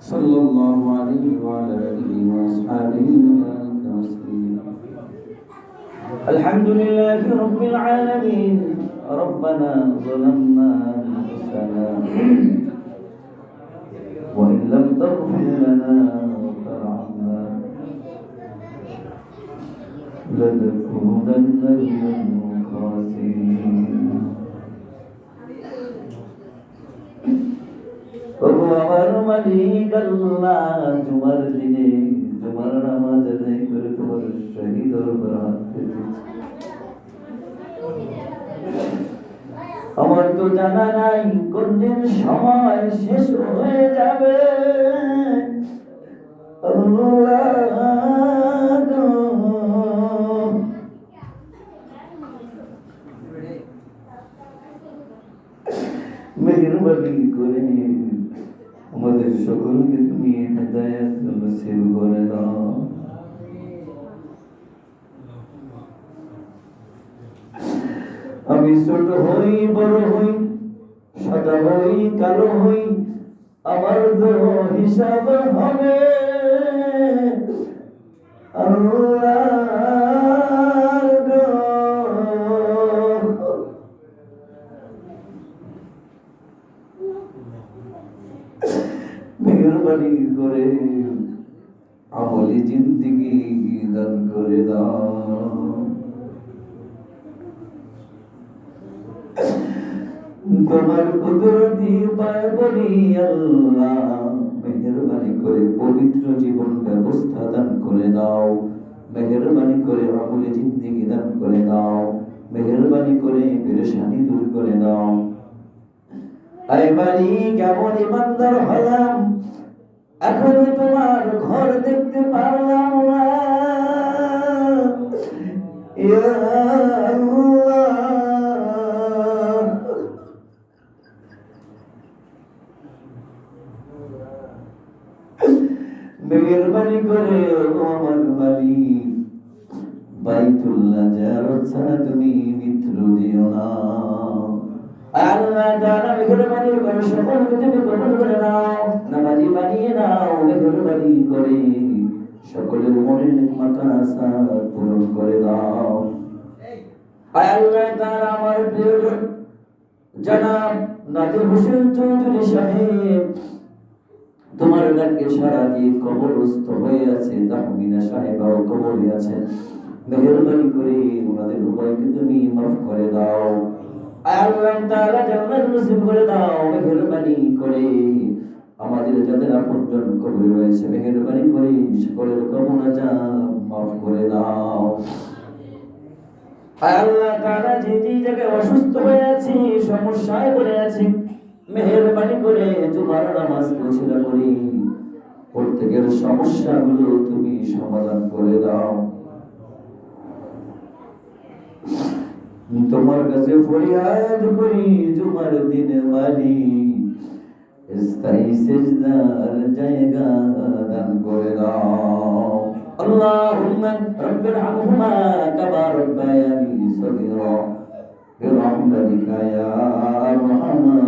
صلى الله عليه وعلى آله وأصحابه وبارك وسلم. الحمد لله رب العالمين. ربنا ظلمنا أنفسنا وإن لم تغفر لنا وترحمنا لنكونن من الخاسرين. আমার মালিক আল্লাহ, তোমার দিনে তোমার নামাজ আদায় করে তোমার শাহী দরবার হাত পেতেছি। আমার তো জানা নাই কোন দিন সময় শেষ হয়ে যাবে। আল্লাহ গো, মেহেরবানি করে আমাদের সকলকে তুমি হেদায়েত নসিব করে দাও। আমি ছোট হই বড় হই, সাদা হই কালো হই, আমার তো হিসাব হবে। আল্লাহ গো, মেহেরবানি করে আমলি জিন্দেগি দান করে দাও। তোমার কুদরতি পায় বলি আল্লাহ, মেহেরবানি করে পবিত্র জীবন ব্যবস্থা দান করে দাও। মেহেরবানি করে আমলি জিন্দেগি দান করে দাও। মেহেরবানি করে পেরেশানি দূর করে দাও। আয় মালিক, কেমন ইমানদার হলাম, এখনো তোমার ঘর দেখতে পারলাম না। ইয়া আল্লাহ, মেহেরবানি করে আমার মালিক বাইতুল্লাহ জিয়ারত ছাড়া তুমি মিত্র দিও না। আল্লাহ তাআলা মেহেরবানি করে সকলকে তুমি কবুল করে নাও, নামাজি বানিয়ে নাও। মেহেরবানি করে সকলের মনের মাকাসাত পূরণ করে দাও। আল্লাহ তাআলা আমার প্রিয়জন জনাব নাদির হোসেন চৌধুরী সাহেব তোমার ডাকে সারা দিয়ে কবরস্থ হয়ে আছে, তাহমিনা সাহেবাও কবরে আছেন। মেহেরবানি করে ওনাদের উভয়কে তুমি মাফ করে দাও। আল্লাহ তাআলা জান্নাত নসিব করে দাও। মেহেরবানি করে আমাদের যাদের আপনজন কবরে রয়েছে, মেহেরবানি করে সকলের কবর আযাব মাফ করে দাও। আল্লাহ তাআলা যে জায়গায় অসুস্থ হয়ে আছি, সমস্যায় পড়ে আছি, মেহেরবানি করে তোমার নামাজ পৌঁছানো করি প্রত্যেকের সমস্যাগুলো তুমি সমাধান করে দাও। তোমার কাছে ফরিয়াদ করি তোমার দিন মালিক স্থায়ী সিজদার জায়গা দান করে দাও। আল্লাহুম্মা রাব্বিরহামহুমা কামা রাব্বায়ানি সগীরা বিরহমাতিকা ইয়া আরহামার